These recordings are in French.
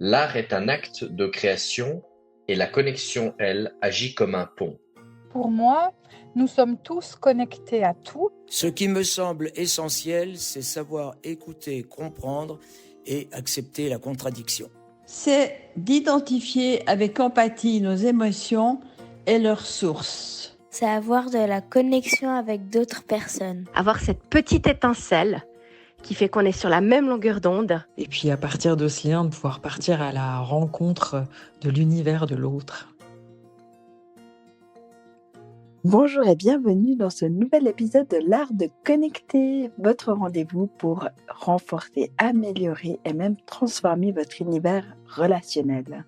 L'art est un acte de création et la connexion, elle, agit comme un pont. Pour moi, nous sommes tous connectés à tout. Ce qui me semble essentiel, c'est savoir écouter, comprendre et accepter la contradiction. C'est d'identifier avec empathie nos émotions et leurs sources. C'est avoir de la connexion avec d'autres personnes. Avoir cette petite étincelle qui fait qu'on est sur la même longueur d'onde. Et puis à partir de ce lien, de pouvoir partir à la rencontre de l'univers de l'autre. Bonjour et bienvenue dans ce nouvel épisode de l'art de connecter, votre rendez-vous pour renforcer, améliorer et même transformer votre univers relationnel.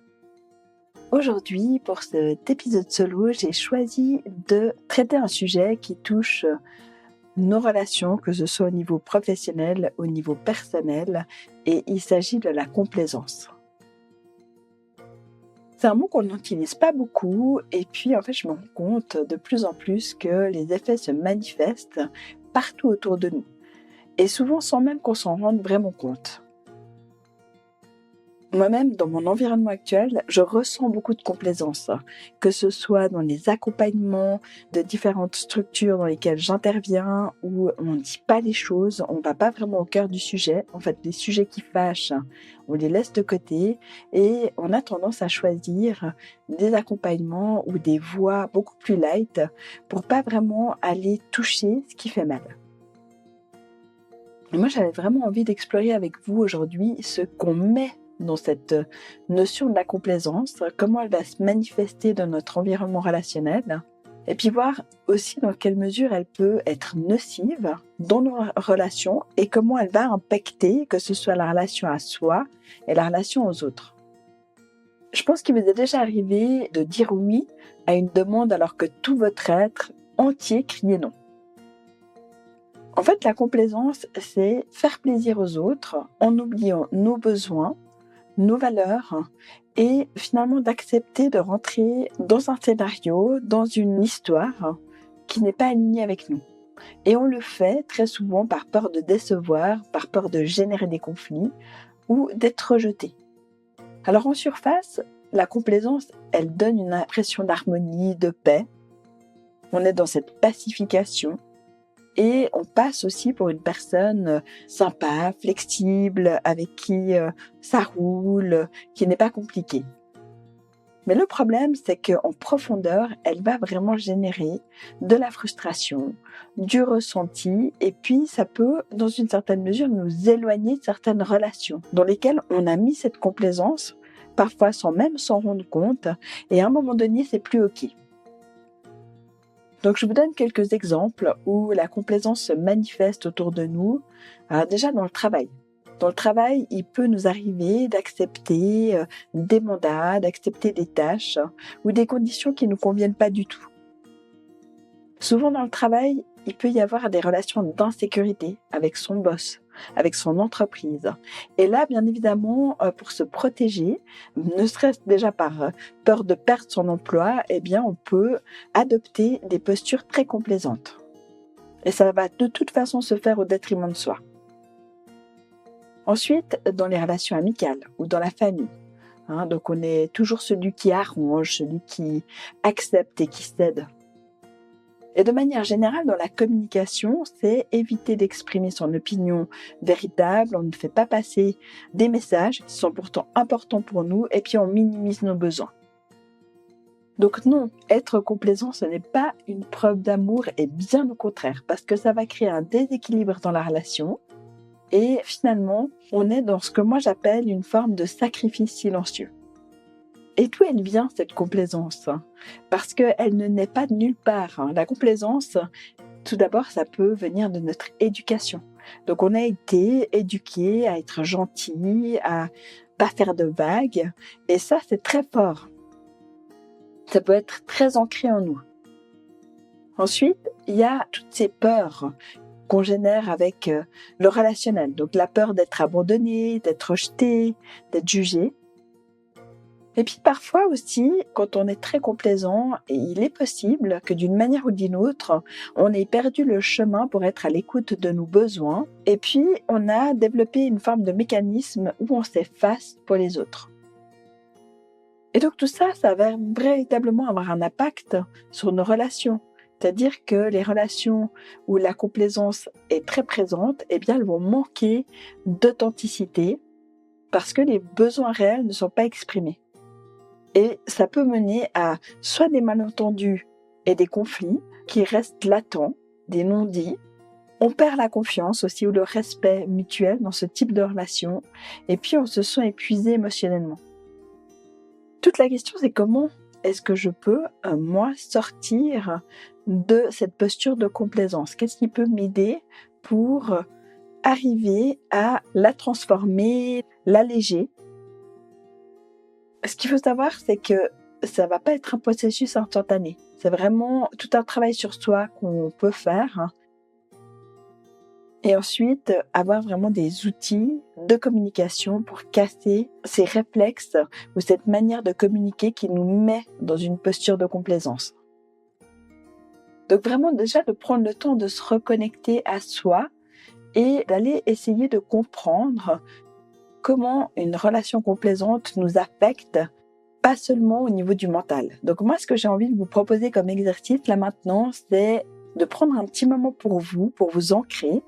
Aujourd'hui, pour cet épisode solo, j'ai choisi de traiter un sujet qui touche nos relations, que ce soit au niveau professionnel, au niveau personnel, et il s'agit de la complaisance. C'est un mot qu'on n'utilise pas beaucoup et puis en fait je me rends compte de plus en plus que les effets se manifestent partout autour de nous et souvent sans même qu'on s'en rende vraiment compte. Moi-même, dans mon environnement actuel, je ressens beaucoup de complaisance, que ce soit dans les accompagnements de différentes structures dans lesquelles j'interviens, où on ne dit pas les choses, on ne va pas vraiment au cœur du sujet. En fait, les sujets qui fâchent, on les laisse de côté et on a tendance à choisir des accompagnements ou des voies beaucoup plus light pour pas vraiment aller toucher ce qui fait mal. Et moi, j'avais vraiment envie d'explorer avec vous aujourd'hui ce qu'on met dans cette notion de la complaisance, comment elle va se manifester dans notre environnement relationnel, et puis voir aussi dans quelle mesure elle peut être nocive dans nos relations et comment elle va impacter, que ce soit la relation à soi et la relation aux autres. Je pense qu'il vous est déjà arrivé de dire oui à une demande alors que tout votre être entier criait non. En fait, la complaisance, c'est faire plaisir aux autres en oubliant nos besoins, nos valeurs et finalement d'accepter de rentrer dans un scénario, dans une histoire qui n'est pas alignée avec nous. Et on le fait très souvent par peur de décevoir, par peur de générer des conflits ou d'être rejeté. Alors en surface, la complaisance, elle donne une impression d'harmonie, de paix. On est dans cette pacification. Et on passe aussi pour une personne sympa, flexible, avec qui ça roule, qui n'est pas compliquée. Mais le problème, c'est qu'en profondeur, elle va vraiment générer de la frustration, du ressenti, et puis ça peut, dans une certaine mesure, nous éloigner de certaines relations dans lesquelles on a mis cette complaisance, parfois sans même s'en rendre compte, et à un moment donné, c'est plus OK. Donc, je vous donne quelques exemples où la complaisance se manifeste autour de nous. Alors, déjà dans le travail. Dans le travail, il peut nous arriver d'accepter des mandats, d'accepter des tâches ou des conditions qui ne nous conviennent pas du tout. Souvent dans le travail, il peut y avoir des relations d'insécurité avec son boss, avec son entreprise. Et là, bien évidemment, pour se protéger, ne serait-ce déjà par peur de perdre son emploi, eh bien, on peut adopter des postures très complaisantes. Et ça va de toute façon se faire au détriment de soi. Ensuite, dans les relations amicales ou dans la famille. Donc, on est toujours celui qui arrange, celui qui accepte et qui cède. Et de manière générale, dans la communication, c'est éviter d'exprimer son opinion véritable. On ne fait pas passer des messages qui sont pourtant importants pour nous et puis on minimise nos besoins. Donc non, être complaisant, ce n'est pas une preuve d'amour et bien au contraire, parce que ça va créer un déséquilibre dans la relation. Et finalement, on est dans ce que moi j'appelle une forme de sacrifice silencieux. Et d'où elle vient cette complaisance ? Parce qu'elle ne naît pas de nulle part. La complaisance, tout d'abord, ça peut venir de notre éducation. Donc on a été éduqué à être gentil, à pas faire de vagues. Et ça, c'est très fort. Ça peut être très ancré en nous. Ensuite, il y a toutes ces peurs qu'on génère avec le relationnel. Donc la peur d'être abandonné, d'être rejeté, d'être jugé. Et puis parfois aussi, quand on est très complaisant, et il est possible que d'une manière ou d'une autre, on ait perdu le chemin pour être à l'écoute de nos besoins. Et puis, on a développé une forme de mécanisme où on s'efface pour les autres. Et donc tout ça, ça va véritablement avoir un impact sur nos relations. C'est-à-dire que les relations où la complaisance est très présente, eh bien, elles vont manquer d'authenticité parce que les besoins réels ne sont pas exprimés. Et ça peut mener à soit des malentendus et des conflits qui restent latents, des non-dits. On perd la confiance aussi ou le respect mutuel dans ce type de relation. Et puis, on se sent épuisé émotionnellement. Toute la question, c'est comment est-ce que je peux, moi, sortir de cette posture de complaisance? Qu'est-ce qui peut m'aider pour arriver à la transformer, l'alléger? Ce qu'il faut savoir, c'est que ça va pas être un processus instantané. C'est vraiment tout un travail sur soi qu'on peut faire. Et ensuite, avoir vraiment des outils de communication pour casser ces réflexes ou cette manière de communiquer qui nous met dans une posture de complaisance. Donc vraiment déjà de prendre le temps de se reconnecter à soi et d'aller essayer de comprendre comment une relation complaisante nous affecte, pas seulement au niveau du mental. Donc moi, ce que j'ai envie de vous proposer comme exercice là maintenant, c'est de prendre un petit moment pour vous ancrer.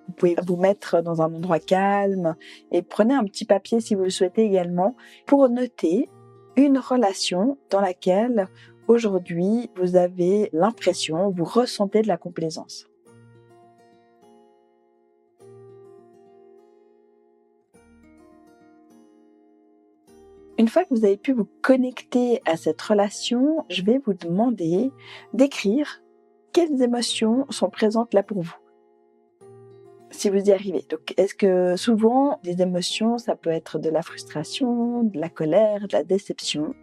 Vous pouvez vous mettre dans un endroit calme et prenez un petit papier si vous le souhaitez également pour noter une relation dans laquelle aujourd'hui vous avez l'impression, vous ressentez de la complaisance. Une fois que vous avez pu vous connecter à cette relation, je vais vous demander d'écrire quelles émotions sont présentes là pour vous. Si vous y arrivez. Donc, est-ce que souvent, les émotions, ça peut être de la frustration, de la colère, de la déception.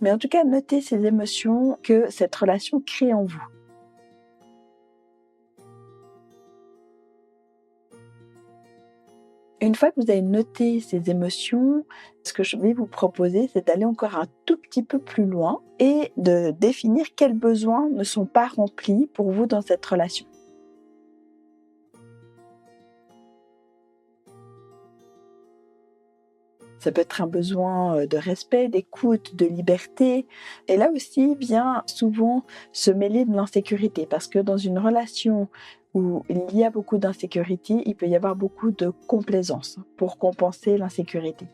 Mais en tout cas, notez ces émotions que cette relation crée en vous. Une fois que vous avez noté ces émotions, ce que je vais vous proposer, c'est d'aller encore un tout petit peu plus loin et de définir quels besoins ne sont pas remplis pour vous dans cette relation. Ça peut être un besoin de respect, d'écoute, de liberté. Et là aussi vient souvent se mêler de l'insécurité. Parce que dans une relation où il y a beaucoup d'insécurité, il peut y avoir beaucoup de complaisance pour compenser l'insécurité.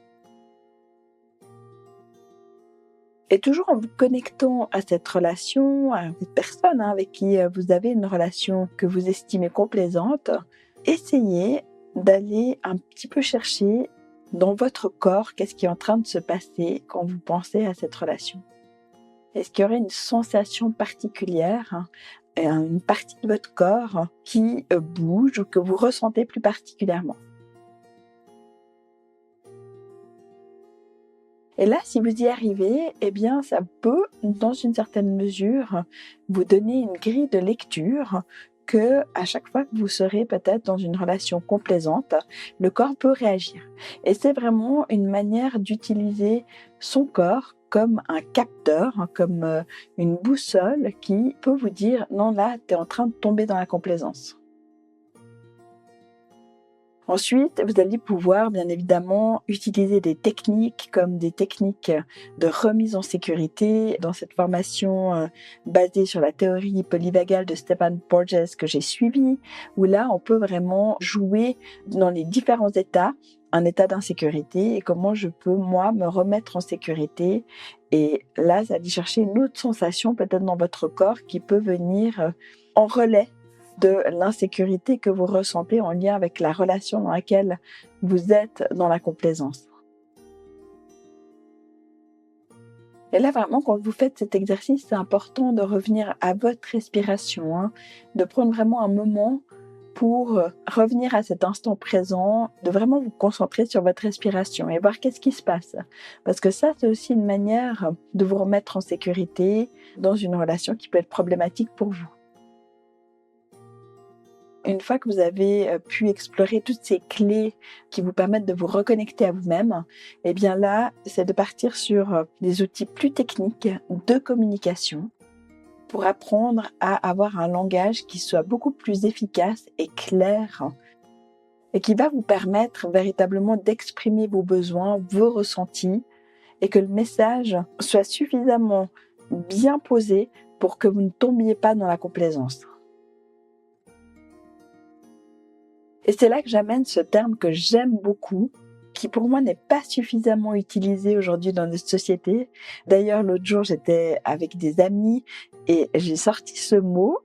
Et toujours en vous connectant à cette relation, à cette personne avec qui vous avez une relation que vous estimez complaisante, essayez d'aller un petit peu chercher dans votre corps, qu'est-ce qui est en train de se passer quand vous pensez à cette relation? Est-ce qu'il y aurait une sensation particulière, une partie de votre corps qui bouge ou que vous ressentez plus particulièrement? Et là, si vous y arrivez, eh bien, ça peut, dans une certaine mesure, vous donner une grille de lecture que à chaque fois que vous serez peut-être dans une relation complaisante, le corps peut réagir. Et c'est vraiment une manière d'utiliser son corps comme un capteur, comme une boussole qui peut vous dire « Non, là, tu es en train de tomber dans la complaisance ». Ensuite, vous allez pouvoir, bien évidemment, utiliser des techniques comme des techniques de remise en sécurité dans cette formation basée sur la théorie polyvagale de Stephan Porges que j'ai suivie, où là, on peut vraiment jouer dans les différents états, un état d'insécurité et comment je peux, moi, me remettre en sécurité. Et là, ça va aller chercher une autre sensation peut-être dans votre corps qui peut venir en relais de l'insécurité que vous ressentez en lien avec la relation dans laquelle vous êtes dans la complaisance. Et là, vraiment, quand vous faites cet exercice, c'est important de revenir à votre respiration, de prendre vraiment un moment pour revenir à cet instant présent, de vraiment vous concentrer sur votre respiration et voir qu'est-ce qui se passe. Parce que ça, c'est aussi une manière de vous remettre en sécurité dans une relation qui peut être problématique pour vous. Une fois que vous avez pu explorer toutes ces clés qui vous permettent de vous reconnecter à vous-même, eh bien là, c'est de partir sur des outils plus techniques de communication pour apprendre à avoir un langage qui soit beaucoup plus efficace et clair et qui va vous permettre véritablement d'exprimer vos besoins, vos ressentis et que le message soit suffisamment bien posé pour que vous ne tombiez pas dans la complaisance. Et c'est là que j'amène ce terme que j'aime beaucoup, qui pour moi n'est pas suffisamment utilisé aujourd'hui dans notre société. D'ailleurs, l'autre jour, j'étais avec des amis et j'ai sorti ce mot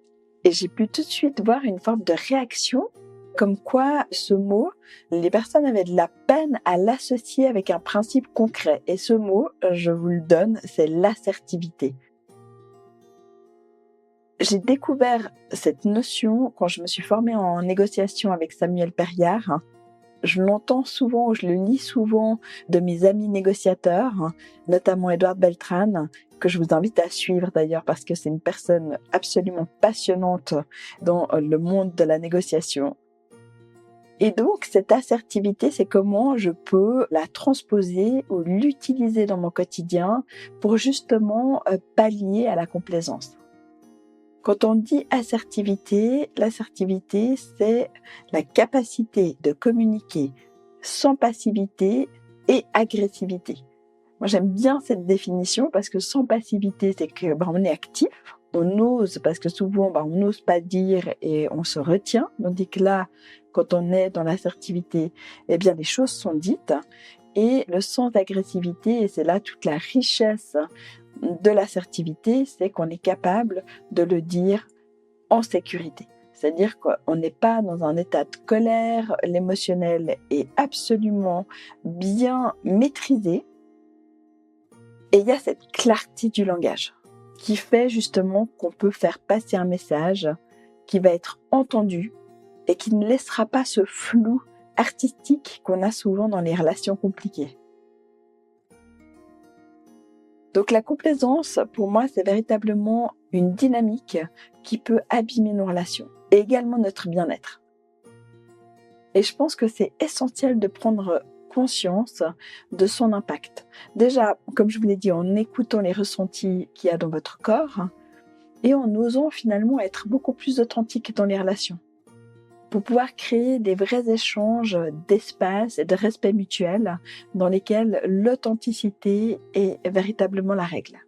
et j'ai pu tout de suite voir une forme de réaction, comme quoi ce mot, les personnes avaient de la peine à l'associer avec un principe concret. Et ce mot, je vous le donne, c'est l'assertivité. J'ai découvert cette notion quand je me suis formée en négociation avec Samuel Perriard. Je l'entends souvent, je le lis souvent de mes amis négociateurs, notamment Edouard Beltrán, que je vous invite à suivre d'ailleurs parce que c'est une personne absolument passionnante dans le monde de la négociation. Et donc, cette assertivité, c'est comment je peux la transposer ou l'utiliser dans mon quotidien pour justement pallier à la complaisance. Quand on dit assertivité, l'assertivité, c'est la capacité de communiquer sans passivité et agressivité. Moi, j'aime bien cette définition parce que sans passivité, c'est que on est actif, on ose parce que souvent on n'ose pas dire et on se retient. Tandis que là, quand on est dans l'assertivité, eh bien les choses sont dites. Et le sans agressivité, et c'est là toute la richesse de l'assertivité, c'est qu'on est capable de le dire en sécurité. C'est-à-dire qu'on n'est pas dans un état de colère, l'émotionnel est absolument bien maîtrisé. Et il y a cette clarté du langage qui fait justement qu'on peut faire passer un message qui va être entendu et qui ne laissera pas ce flou artistique qu'on a souvent dans les relations compliquées. Donc la complaisance, pour moi, c'est véritablement une dynamique qui peut abîmer nos relations et également notre bien-être. Et je pense que c'est essentiel de prendre conscience de son impact. Déjà, comme je vous l'ai dit, en écoutant les ressentis qu'il y a dans votre corps et en osant finalement être beaucoup plus authentique dans les relations pour pouvoir créer des vrais échanges d'espace et de respect mutuel dans lesquels l'authenticité est véritablement la règle.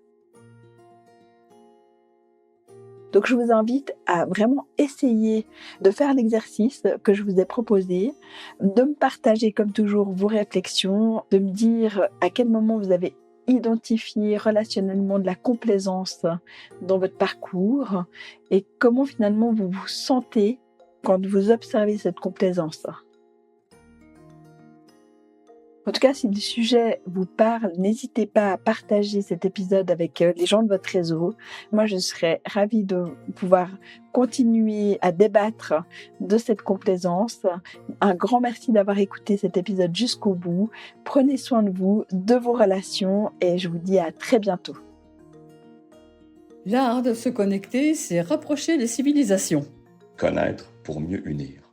Donc je vous invite à vraiment essayer de faire l'exercice que je vous ai proposé, de me partager comme toujours vos réflexions, de me dire à quel moment vous avez identifié relationnellement de la complaisance dans votre parcours et comment finalement vous vous sentez quand vous observez cette complaisance. En tout cas, si le sujet vous parle, n'hésitez pas à partager cet épisode avec les gens de votre réseau. Moi, je serais ravie de pouvoir continuer à débattre de cette complaisance. Un grand merci d'avoir écouté cet épisode jusqu'au bout. Prenez soin de vous, de vos relations et je vous dis à très bientôt. L'art de se connecter, c'est rapprocher les civilisations. Connaître pour mieux unir.